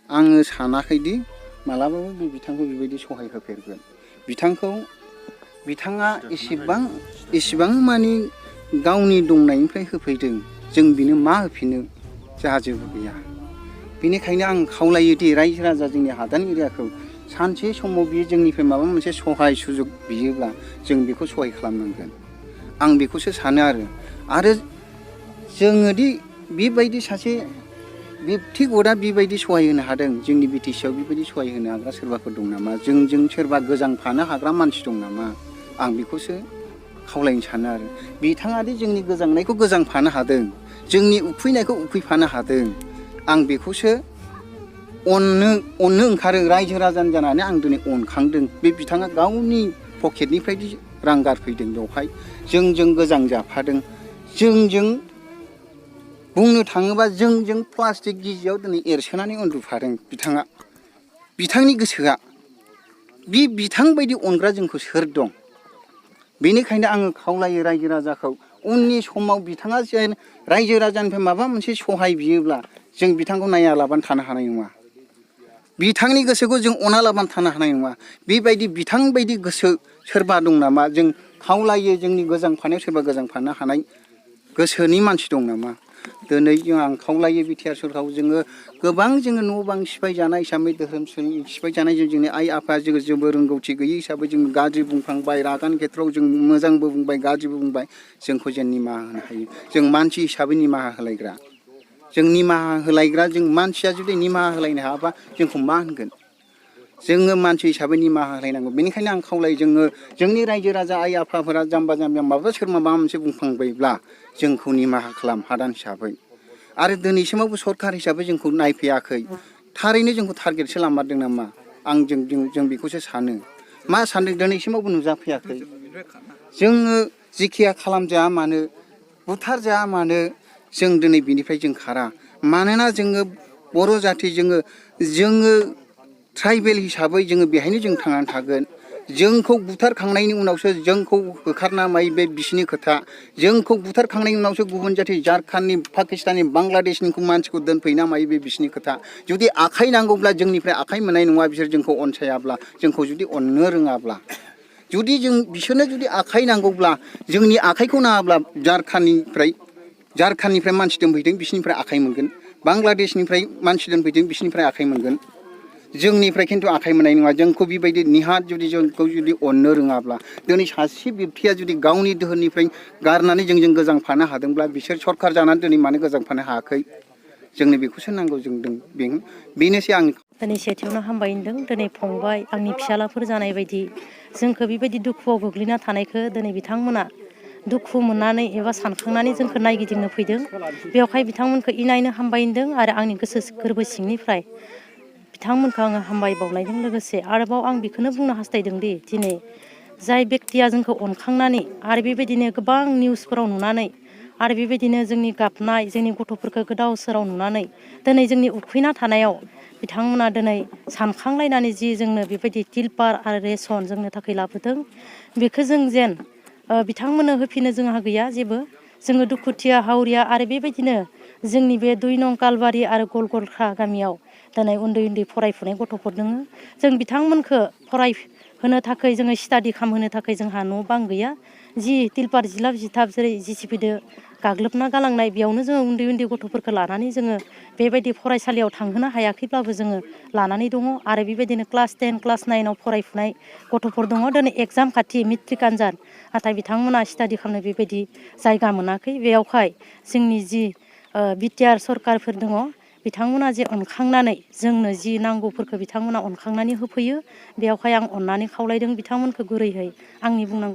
आङो सानाखैदि मालाबाबो बे बिथांखौ बेबायदि सहाय होफेरगोन। बिथाङा एसेबां मानि गावनि दंनायनिफ्राय होफैदों, जों बिनो मा होफिनो जोंहा जेबो गैया। बेनिखायनो आं खावलायोदि रायजो राजा जोंनि हादान एरियाखौ सानसे समाव बियो जोंनिफ्राय माबा मोनसे सहाय सुजुग बियोब्ला जों बेखौ सहाय खालामनांगोन। आं बेखौसो सानो आरो जोङोदि बेबायदि सासे बेक्तिगतआ बेबायदि सहाय होनो हादों, जोंनि बिटिसिआव बेबायदि सहाय होनो हाग्रा सोरबाफोर दं नामा? जोंजों सोरबा गोजांफानो हाग्रा मानसि दं नामा? आं बेखौसो खावलायनो सानो आरो बिथाङादि जोंनि गोजांनायखौ गोजांफानो हादों, जोंनि उखैनायखौ उखैफानो हादों, आं बेखौसो अननो ओंखारो। रायजो राजानि जानानै आं दिनै अनखांदों। बे बिथाङा गावनि पकेटनिफ्राय रां गारफैदों बेवहाय, जोंजों गोजां जाफादों, जोंजों बुंनो थाङोबा जोंजों प्लास्टिक गिजियाव दिनै एरसोनानै उन्दुफादों बिथाङा। बिथांनि गोसोआ बे बिथां बायदि अनग्रा जोंखौ सोर दं? बेनिखायनो आङो खावलायो रायजो राजाखौ, उननि समाव बिथाङा जेन रायजो राजानिफ्राय माबा मोनसे सहाय बियोब्ला जों बिथांखौ नायालाबानो थानो हानाय नङा। बिथांनि गोसोखौ जों अनालाबानो थानो हानाय नङा। बेबायदि बिथां बायदि गोसो सोरबा दं नामा? जों खावलायो जोंनि गोजांफानायाव सोरबा गोजांफानो हानाय गोसोनि मानसि दं नामा? दिनै आं खावलायो बिटिआर सरखारखौ, जोङो गोबां न' बां सिफाय जानाय हिसाबै, धोरोम सिफाय जानाय, जोंनि आइ आफाया जोङो जेबो रोंगौथि गैयै हिसाबै जों गाज्रि बुंफ्लांबाय, रागानि खेथ्रआव जों मोजांबो बुंबाय गाज्रिबो बुंबाय, जोंखौ जेन निमाहा होनो हायो। जों मानसि हिसाबै निमाहा होलायग्रा, जों मानसिया जुदि निमाहा होलायनो हायाबा जोंखौ मा होनगोन? जोङो मानसि हिसाबै निमाहा होलायनांगौ। बेनिखायनो आं खावलायो जोंनि रायजो राजा आइ आफाफोरा जाम्बा जाम्बिया सोर माबा मोनसे बुंफ्लांबायब्ला जोंखौ निमाहा खालाम हादान हिसाबै। आरो दिनैसिमावबो सरखार हिसाबै जोंखौ नायफैयाखै, थारैनो जोंखौ टारगेटसो लामारदों नामा? जों बेखौसो सानो। मा सानदों दिनैसिमावबो नुजाफैयाखै। जोङो जिखिया खालामजाया मानो, बुथार जाया मानो, जों दिनै बिनिफ्राय जों खारा। मानोना जोङो बर' जाथि, जोङो ट्राइबेल हिसाबै जोङो बेहायनो जों थांनानै थागोन। जोंखौ बुथारखांनायनि उनावसो जोंखौ होखारना मायो बे बिसिनि खोथा। जोंखौ बुथारखांनायनि उनावसो गुबुन जाथि झारखान्डनि, पाकिस्ताननि, बांलादेशनि मानसिखौ दोनफैना मायो बे बिसिनि खोथा। जुदि आखाइ नांगौब्ला जोंनिफ्राय आखाइ मोननाय नङा, बिसोर जोंखौ अनसायाब्ला, जोंखौ जुदि अननो रोङाब्ला। जुदि बिसोरनो जुदि आखाइ नांगौब्ला, जोंनि आखाइखौ नाङाब्ला झारखान्डनिफ्राय मानसि दोनफैदों बिसिनिफ्राय आखाइ मोनगोन, बांलादेशनिफ्राय मानसि दोनफैदों बिसिनिफ्राय आखाइ मोनगोन, जोंनिफ्राय खिन्थु आखाइ मोननाय नङा। जोंखौ बेबायदि निहाथ जोंखौ जुदि अननो रोङाब्ला, दिनै सासे बेक्तिया जुदि गावनि दोहोननिफ्राय गारनानै जोंजों गोजांफानो हादोंब्ला, बिसोर सरखार जानानै दिनै मानो गोजांफानो हायाखै? जोंनो बेखौसो नांगौ। बेनोसै आंनि। दिनै सेथियावनो हामबाय होनदों। दिनै फंबाय आंनि फिसालाफोर जानाय बायदि जोंखौ बेबायदि दुखुआव गोग्लैना थानायखौ दिनै बिथांमोना दुखु मोननानै एबा सानखांनानै जोंखौ नायगिदिंनो फैदों। बेवहाय बिथांमोनखौ इनायनो हामबाय होनदों आरो आंनि गोसो गोरबो सिंनिफ्राय बिथांमोनखौ आङो हामबाय बावनायजों लोगोसे आरोबाव आं बेखौनो बुंनो हास्थायदों दि दिनै जाय बेक्तिया जोंखौ अनखांनानै आरो बेबायदिनो गोबां निउसफोराव नुनानै आरो बेबायदिनो जोंनि गाबनाय, जोंनि गथ'फोरखौ गोदाव सोराव नुनानै दिनै जोंनि उखैना थानायाव बिथांमोना दिनै सानखांलायनानै जि जोंनो बेबायदि तिलपार आरो रेसन जोंनो थाखाय लाबोदों, बेखौ जों जेन बिथांमोननो होफिनो जोंहा गैया जेबो। जोङो दुखुथिया, हावरिया आरो बेबायदिनो जोंनि बे 2 नं कालबारि आरो गलगलखा गामियाव दिनै उन्दै उन्दै फरायफुनाय गथ'फोर दङ। जों बिथांमोनखौ फरायहोनो थाखाय, जोङो स्टाडि खालामहोनो थाखाय जोंहा न' बां गैया। जि तिलपार जिलाब जिथाब जेरै जिसिपिदो गाग्लोबना गालांनाय, बेयावनो जोङो उन्दै उन्दै गथ'फोरखौ लानानै जोङो बेबायदि फरायसालियाव थांहोनो हायाखैब्लाबो जोङो लानानै दङ। आरो बेबायदिनो क्लास 10, क्लास 9आव फरायफुनाय गथ'फोर दङ। दिनै एगजाम खाथि, मेट्रिक आनजाद, नाथाय बिथांमोना स्टाडि खालामनो बेबायदि जायगा मोनाखै। बेयावहाय जोंनि जि बिटिआर सरकारफोर दङ, बिथांमोना जे अनखांनानै जोंनो जि नांगौफोरखौ बिथांमोना अनखांनानै होफैयो, बेयावहाय आं अननानै खावलायदों बिथांमोनखौ गुरैहै आंनि बुंनांगौ